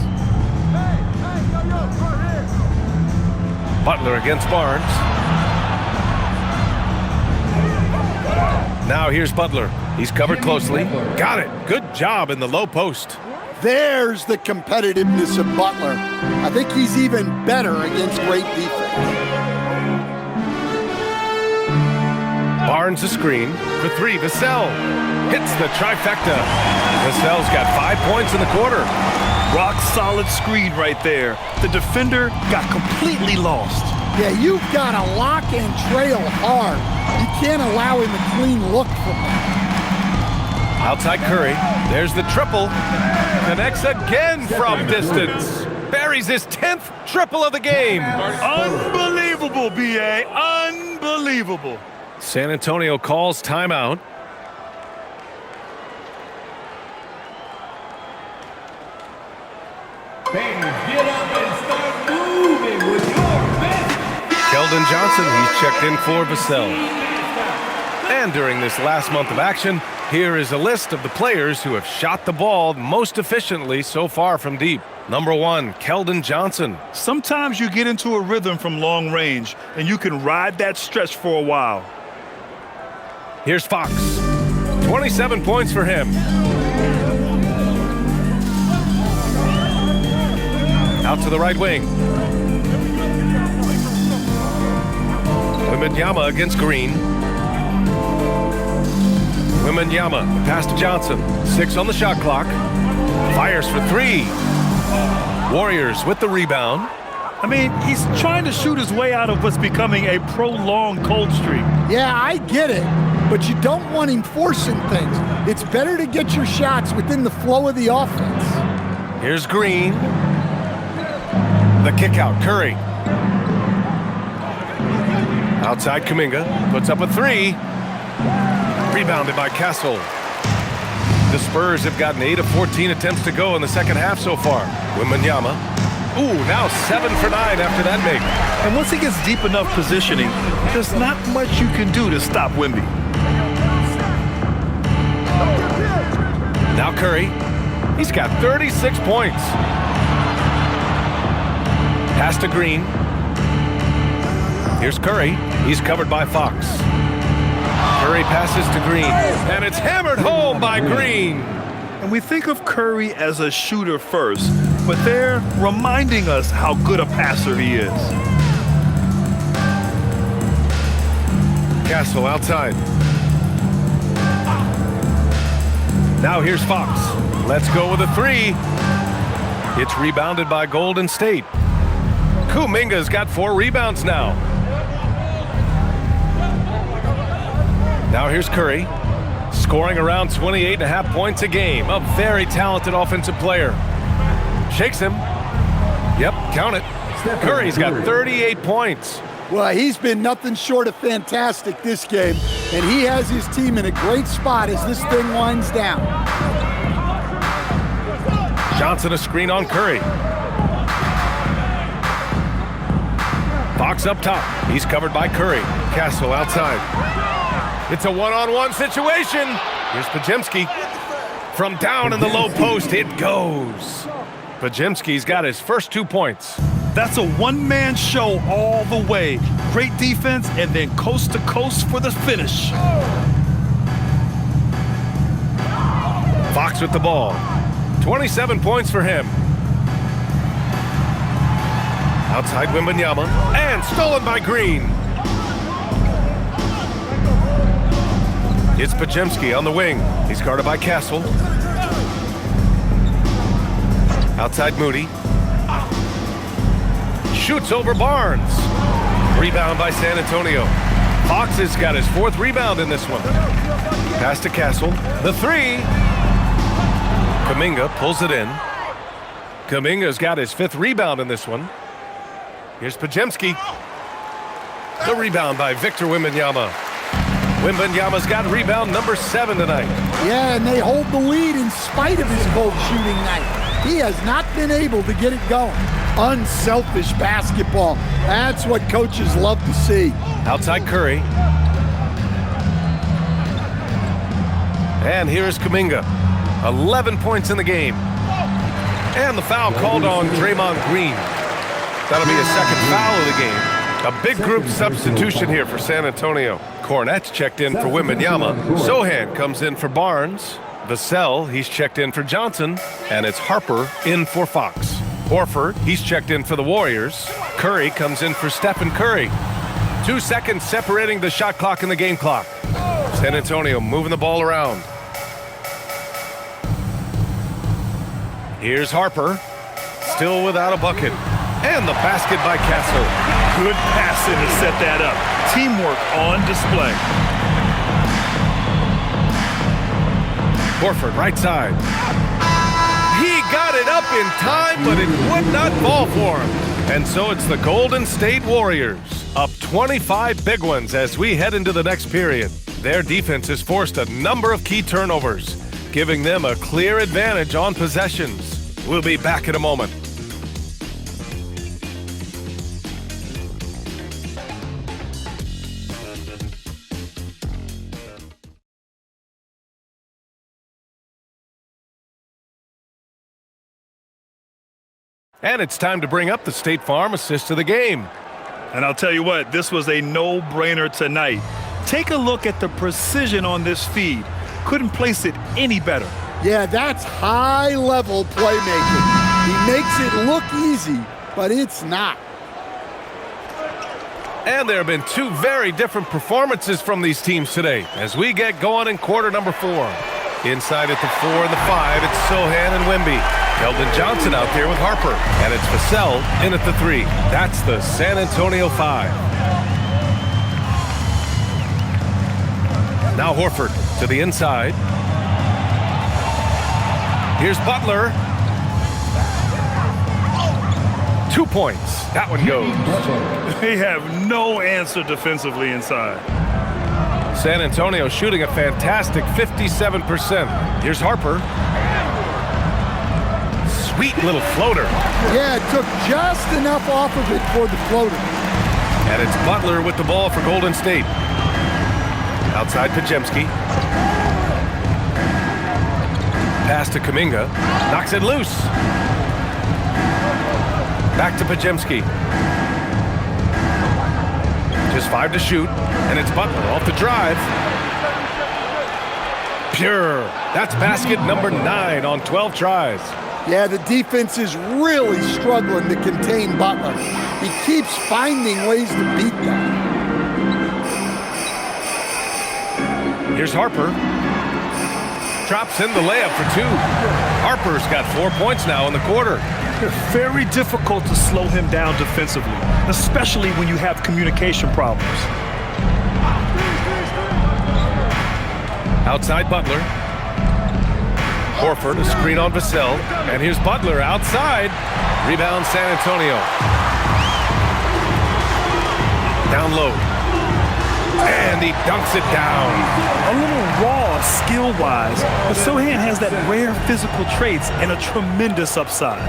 Butler against Barnes. Now here's Butler. He's covered closely. Got it. Good job in the low post. There's the competitiveness of Butler. I think he's even better against great defense. Barnes a screen for three. Vassell hits the trifecta. Vassell's got 5 points in the quarter. Rock solid screen right there. The defender got completely lost. Yeah, you've got to lock and trail hard. You can't allow him a clean look from that. Outside Curry. There's the triple. Connects again from distance. Buries his 10th triple of the game. Unbelievable, B.A. Unbelievable. San Antonio calls timeout. Get up and start moving with your best. Keldon Johnson, he's checked in for Vassell. And during this last month of action, here is a list of the players who have shot the ball most efficiently so far from deep. Number 1, Keldon Johnson. Sometimes you get into a rhythm from long range, and you can ride that stretch for a while. Here's Fox. 27 points for him. Out to the right wing. Wembanyama against Green. Wembanyama, pass to Johnson. 6 on the shot clock. Fires for 3. Warriors with the rebound. I mean, he's trying to shoot his way out of what's becoming a prolonged cold streak. Yeah, I get it, but you don't want him forcing things. It's better to get your shots within the flow of the offense. Here's Green. The kick out, Curry. Outside Kuminga, puts up a 3. Rebounded by Castle. The Spurs have gotten 8 of 14 attempts to go in the second half so far. Wembanyama. Ooh, now 7 for 9 after that make. And once he gets deep enough positioning, there's not much you can do to stop Wemby. Now Curry. He's got 36 points. Pass to Green. Here's Curry. He's covered by Fox. Curry passes to Green, and it's hammered home by Green. And we think of Curry as a shooter first, but they're reminding us how good a passer he is. Castle outside. Now here's Fox. Let's go with a 3. It's rebounded by Golden State. Kuminga's got 4 rebounds now. Now here's Curry, scoring around 28.5 points a game. A very talented offensive player. Shakes him. Yep, count it. Curry's got 38 points. Well, he's been nothing short of fantastic this game, and he has his team in a great spot as this thing winds down. Johnson a screen on Curry. Fox up top. He's covered by Curry. Castle outside. It's a one-on-one situation. Here's Podziemski. From down in the low post, it goes. Podziemski's got his first 2 points. That's a one-man show all the way. Great defense, and then coast to coast for the finish. Fox with the ball. 27 points for him. Outside Wembanyama, and stolen by Green. It's Podziemski on the wing. He's guarded by Castle. Outside Moody. Shoots over Barnes. Rebound by San Antonio. Fox has got his 4th rebound in this one. Pass to Castle. The 3. Kuminga pulls it in. Kuminga's got his 5th rebound in this one. Here's Podziemski. The rebound by Victor Wembanyama. Wembanyama's got rebound number 7 tonight. Yeah, and they hold the lead in spite of his cold shooting night. He has not been able to get it going. Unselfish basketball. That's what coaches love to see. Outside Curry. And here's Kuminga. 11 points in the game. And the foul called on Draymond Green. That'll be a second foul of the game. A big group substitution here for San Antonio. Cornette's checked in for Wembanyama. Sohan comes in for Barnes. Vassell, he's checked in for Johnson. And it's Harper in for Fox. Horford, he's checked in for the Warriors. Curry comes in for Stephen Curry. 2 seconds separating the shot clock and the game clock. San Antonio moving the ball around. Here's Harper, still without a bucket. And the basket by Castle. Good passing to set that up. Teamwork on display. Horford, right side. He got it up in time, but it would not fall for him. And so it's the Golden State Warriors, up 25 big ones as we head into the next period. Their defense has forced a number of key turnovers, giving them a clear advantage on possessions. We'll be back in a moment. And it's time to bring up the State Farm assist of the game. And I'll tell you what, this was a no-brainer tonight. Take a look at the precision on this feed. Couldn't place it any better. Yeah, that's high-level playmaking. He makes it look easy, but it's not. And there have been two very different performances from these teams today as we get going in quarter number 4. Inside at the 4 and the 5, it's Sohan and Wemby. Keldon Johnson out there with Harper. And it's Vassell in at the 3. That's the San Antonio 5. Now Horford to the inside. Here's Butler. 2 points. That one goes. They have no answer defensively inside. San Antonio shooting a fantastic 57%. Here's Harper. Sweet little floater. Yeah, it took just enough off of it for the floater. And it's Butler with the ball for Golden State. Outside Pajemski. Pass to Kuminga. Knocks it loose. Back to Pajemski. Just 5 to shoot. And it's Butler off the drive. Pure. That's basket number 9 on 12 tries. Yeah, the defense is really struggling to contain Butler. He keeps finding ways to beat them. Here's Harper. Drops in the layup for 2. Harper's got 4 points now in the quarter. Very difficult to slow him down defensively, especially when you have communication problems. Outside Butler. Horford, a screen on Vassell. And here's Butler outside. Rebound San Antonio. Down low. And he dunks it down. A little raw skill-wise, but Sohan has that rare physical traits and a tremendous upside.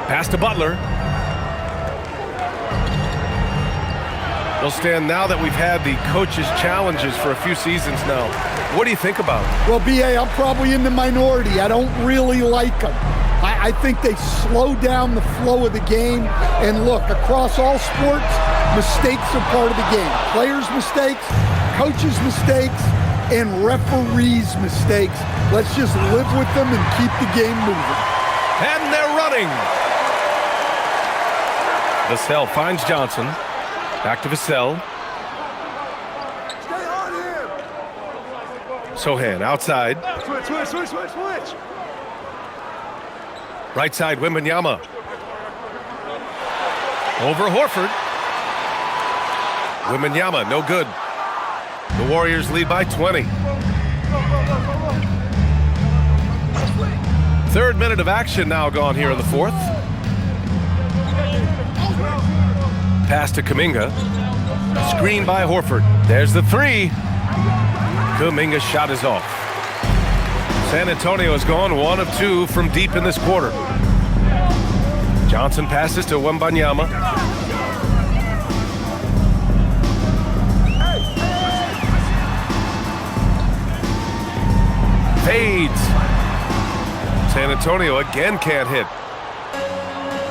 Pass to Butler. We'll stand now that we've had the coaches' challenges for a few seasons now. What do you think about it? Well, B.A., I'm probably in the minority. I don't really like them. I think they slow down the flow of the game. And look, across all sports, mistakes are part of the game. Players' mistakes, coaches' mistakes, and referees' mistakes. Let's just live with them and keep the game moving. And they're running. Vassell finds Johnson. Back to Vassell. Sohan outside. Switch. Right side, Wembanyama. Over Horford. Wembanyama, no good. The Warriors lead by 20. 3rd minute of action now gone here in the 4th. Pass to Kuminga. Screen by Horford. There's the 3. Kuminga's shot is off. San Antonio has gone 1 of 2 from deep in this quarter. Johnson passes to Wembanyama. Fades. San Antonio again can't hit.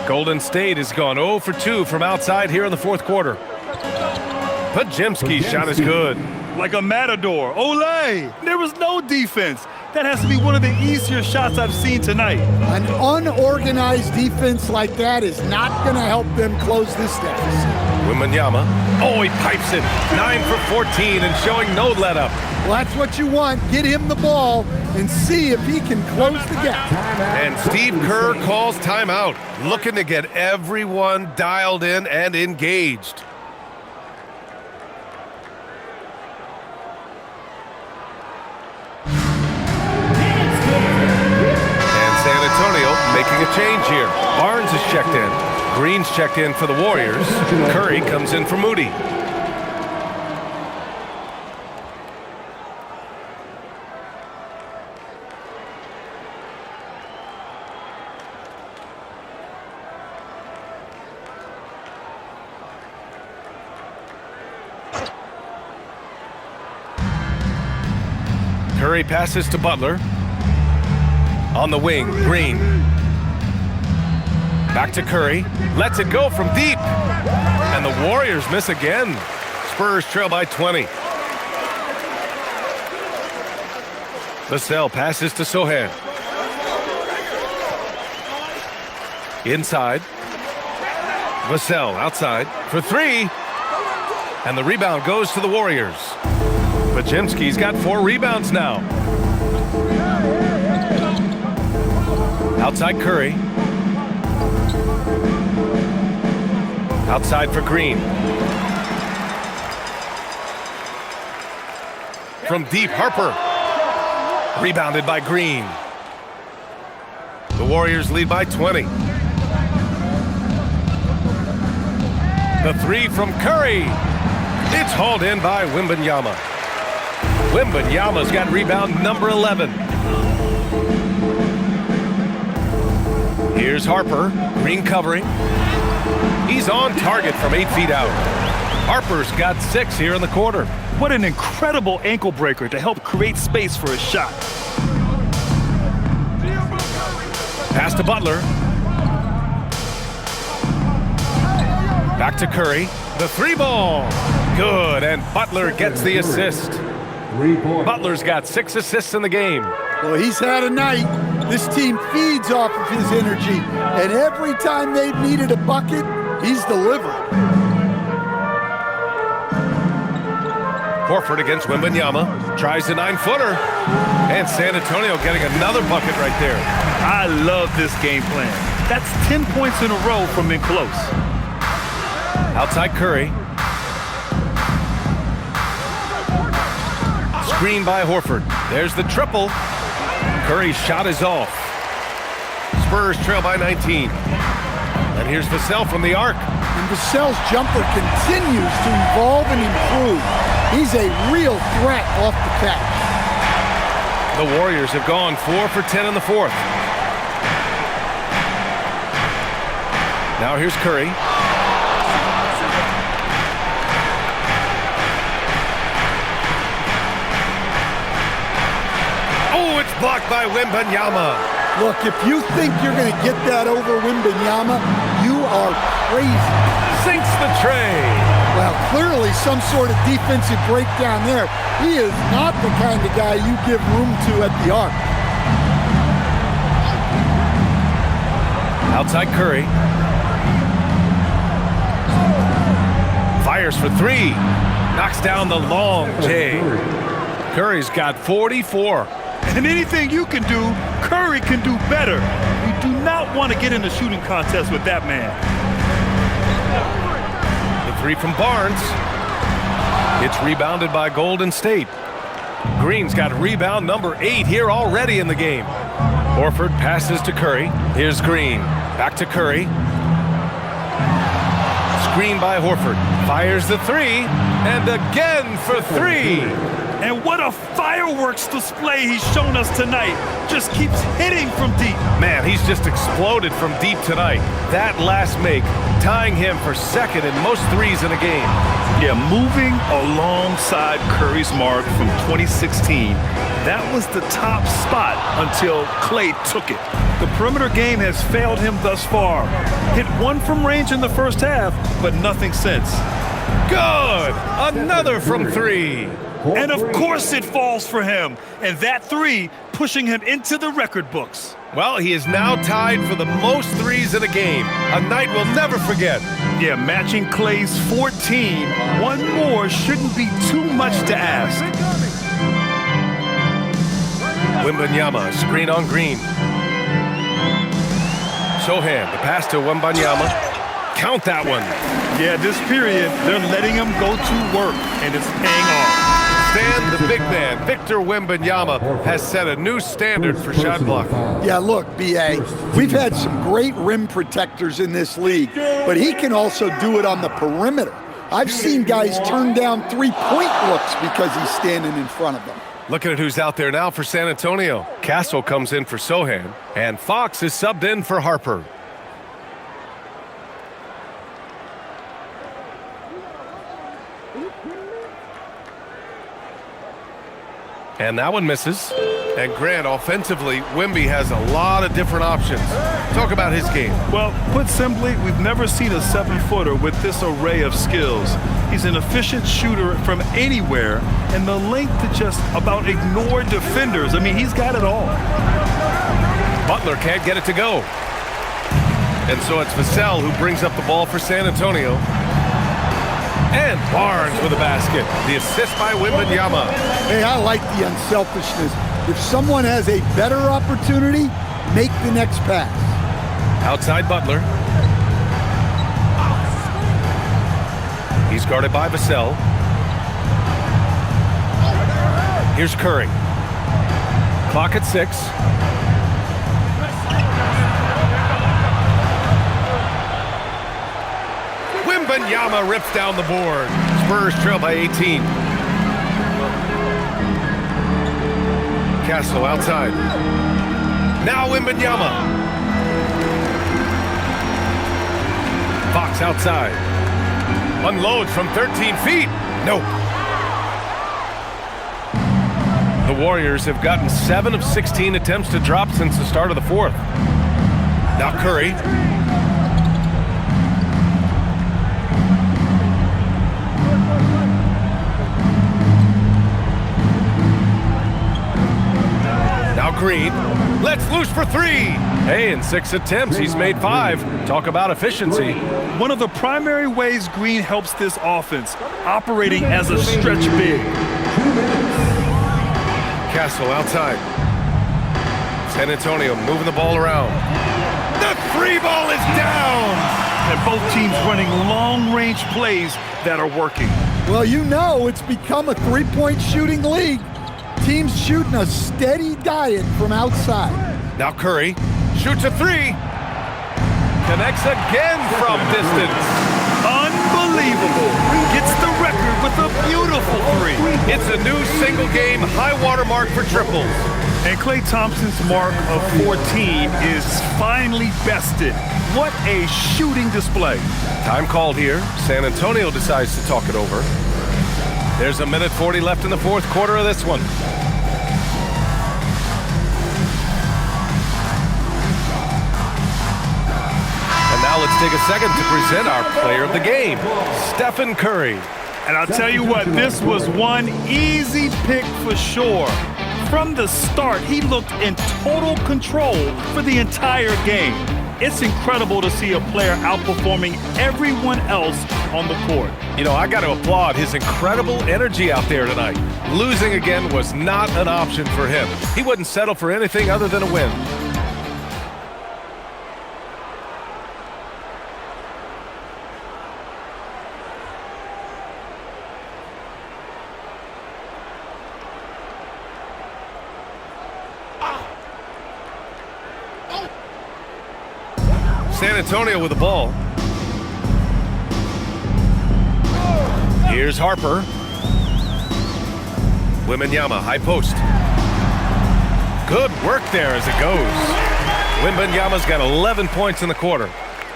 Golden State has gone 0 for 2 from outside here in the 4th quarter. Pajemski's shot is good. Like a matador. Olay! There was no defense. That has to be one of the easier shots I've seen tonight. An unorganized defense like that is not going to help them close this deficit. Wembanyama. Oh, he pipes it. 9 for 14 and showing no let-up. Well, that's what you want. Get him the ball and see if he can close the gap. And Steve Kerr calls timeout, looking to get everyone dialed in and engaged. Making a change here. Barnes is checked in. Green's checked in for the Warriors. Curry comes in for Moody. Curry passes to Butler. On the wing, Green. Back to Curry. Lets it go from deep. And the Warriors miss again. Spurs trail by 20. Vassell passes to Sohan. Inside. Vassell outside for three. And the rebound goes to the Warriors. Podziemski's got 4 rebounds now. Outside Curry. Outside for Green. From deep, Harper. Rebounded by Green. The Warriors lead by 20. The three from Curry. It's hauled in by Wembanyama. Wembanyama's got rebound number 11. Here's Harper. Green covering. He's on target from 8 feet out. Harper's got 6 here in the quarter. What an incredible ankle breaker to help create space for a shot. Pass to Butler. Back to Curry. The 3-ball. Good, and Butler gets the assist. Butler's got 6 assists in the game. Well, he's had a night. This team feeds off of his energy, and every time they've needed a bucket, he's delivered. Horford against Wembanyama. Tries a 9-footer. And San Antonio getting another bucket right there. I love this game plan. That's 10 points in a row from in close. Outside Curry. Screen by Horford. There's the triple. Curry's shot is off. Spurs trail by 19. And here's Vassell from the arc. And Vassell's jumper continues to evolve and improve. He's a real threat off the catch. The Warriors have gone 4 for 10 in the fourth. Now here's Curry. Oh, it's blocked by Wembanyama. Look, if you think you're going to get that over Wembanyama, you are crazy. Sinks the tray. Well, clearly some sort of defensive breakdown there. He is not the kind of guy you give room to at the arc. Outside Curry. Fires for 3. Knocks down the long J. Curry's got 44. And anything you can do, Curry can do better. You do not want to get in a shooting contest with that man. The 3 from Barnes. It's rebounded by Golden State. Green's got rebound number 8 here already in the game. Horford passes to Curry. Here's Green. Back to Curry. Screen by Horford. Fires the 3. And again for 3. And what a fireworks display he's shown us tonight. Just keeps hitting from deep. Man, he's just exploded from deep tonight. That last make, tying him for second in most threes in a game. Yeah, moving alongside Curry's mark from 2016. That was the top spot until Klay took it. The perimeter game has failed him thus far. Hit 1 from range in the first half, but nothing since. Good! Another from 3. And of course it falls for him. And that 3 pushing him into the record books. Well, he is now tied for the most threes in a game. A night we'll never forget. Yeah, matching Klay's 14. 1 more shouldn't be too much to ask. Wembanyama, screen on Green. Sohan, the pass to Wembanyama. Count that one. Yeah, this period, they're letting him go to work, and it's paying off. Stan, the big man, Victor Wembanyama, has set a new standard for shot blocking. Yeah, look, B.A., we've had some great rim protectors in this league, but he can also do it on the perimeter. I've seen guys turn down three-point looks because he's standing in front of them. Looking at who's out there now for San Antonio. Castle comes in for Sohan, and Fox is subbed in for Harper. And that one misses. And Grant, offensively, Wemby has a lot of different options. Talk about his game. Well, put simply, we've never seen a 7-footer with this array of skills. He's an efficient shooter from anywhere, and the length to just about ignore defenders. I mean, he's got it all. Butler can't get it to go. And so it's Vassell who brings up the ball for San Antonio. And Barnes with a basket. The assist by Wembanyama. Hey, I like the unselfishness. If someone has a better opportunity, make the next pass. Outside Butler. He's guarded by Vassell. Here's Curry. Clock at 6. Wembanyama rips down the board. Spurs trail by 18. Castle outside. Now Wembanyama. Fox outside. Unloads from 13 feet. Nope. The Warriors have gotten 7 of 16 attempts to drop since the start of the fourth. Now Curry. Green lets loose for 3. Hey, in 6 attempts, he's made 5. Talk about efficiency. One of the primary ways Green helps this offense, operating as a stretch big. Castle outside. San Antonio moving the ball around. The 3 ball is down. And both teams running long-range plays that are working. Well, you know it's become a three-point shooting league. Teams shooting a steady diet from outside. Now Curry shoots a 3. Connects again from distance. Unbelievable. Gets the record with a beautiful 3. It's a new single-game high-water mark for triples. And Klay Thompson's mark of 14 is finally bested. What a shooting display. Time called here. San Antonio decides to talk it over. There's a minute 40 left in the fourth quarter of this one. And now let's take a second to present our player of the game, Stephen Curry. And I'll tell you what, this was one easy pick for sure. From the start, he looked in total control for the entire game. It's incredible to see a player outperforming everyone else on the court. You know, I got to applaud his incredible energy out there tonight. Losing again was not an option for him. He wouldn't settle for anything other than a win. San Antonio with the ball. Here's Harper. Wembanyama, high post. Good work there as it goes. Wembanyama's got 11 points in the quarter.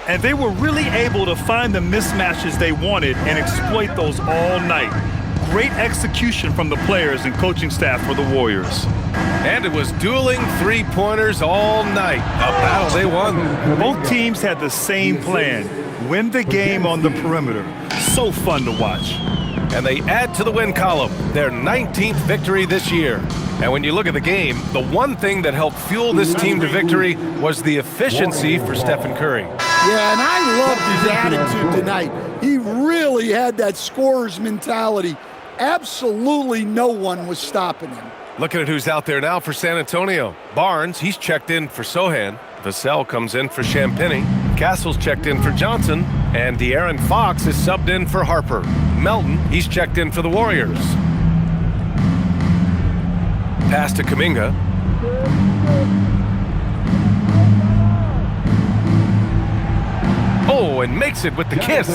And they were really able to find the mismatches they wanted and exploit those all night. Great execution from the players and coaching staff for the Warriors. And it was dueling three-pointers all night. A battle they won. Both teams had the same plan. Win the game on the perimeter. So fun to watch. And they add to the win column, their 19th victory this year. And when you look at the game, the one thing that helped fuel this team to victory was the efficiency for Stephen Curry. Yeah, and I loved his attitude tonight. He really had that scorer's mentality. Absolutely no one was stopping him. Looking at who's out there now for San Antonio. Barnes, he's checked in for Sohan. Vassell comes in for Champagny. Castle's checked in for Johnson. And De'Aaron Fox is subbed in for Harper. Melton, he's checked in for the Warriors. Pass to Kuminga. Oh, and makes it with the kiss.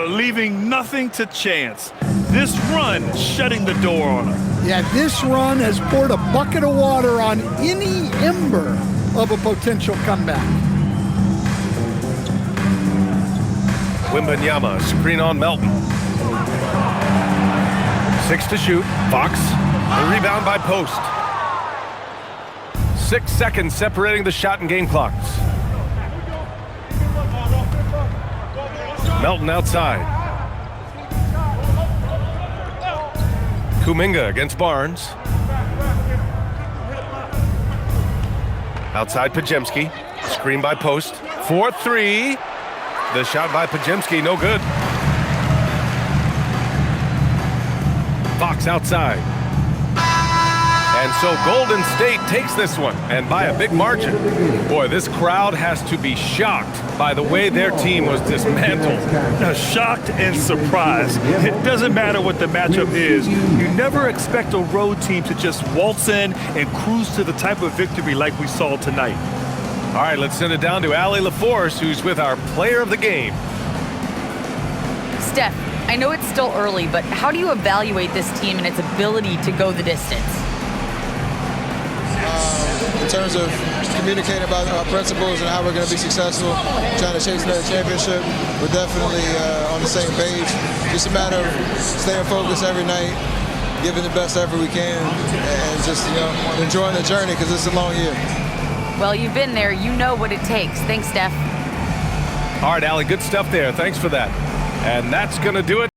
Leaving nothing to chance. This run shutting the door on him. Yeah, this run has poured a bucket of water on any ember of a potential comeback. Wembanyama, screen on Melton. 6 to shoot. Fox, the rebound by Post. 6 seconds separating the shot and game clocks. Melton outside. Kuminga against Barnes. Outside Pajemski. Screen by Post. 4-3. The shot by Pajemski, no good. Fox outside. And so Golden State takes this one, and by a big margin. Boy, this crowd has to be shocked by the way their team was dismantled. Shocked and surprised. It doesn't matter what the matchup is. You never expect a road team to just waltz in and cruise to the type of victory like we saw tonight. All right, let's send it down to Allie LaForce, who's with our player of the game. Steph, I know it's still early, but how do you evaluate this team and its ability to go the distance? In terms of communicating about our principles and how we're going to be successful, trying to chase another championship, we're definitely on the same page. Just a matter of staying focused every night, giving the best effort we can, and just enjoying the journey because it's a long year. Well, you've been there. You know what it takes. Thanks, Steph. All right, Allie, good stuff there. Thanks for that. And that's going to do it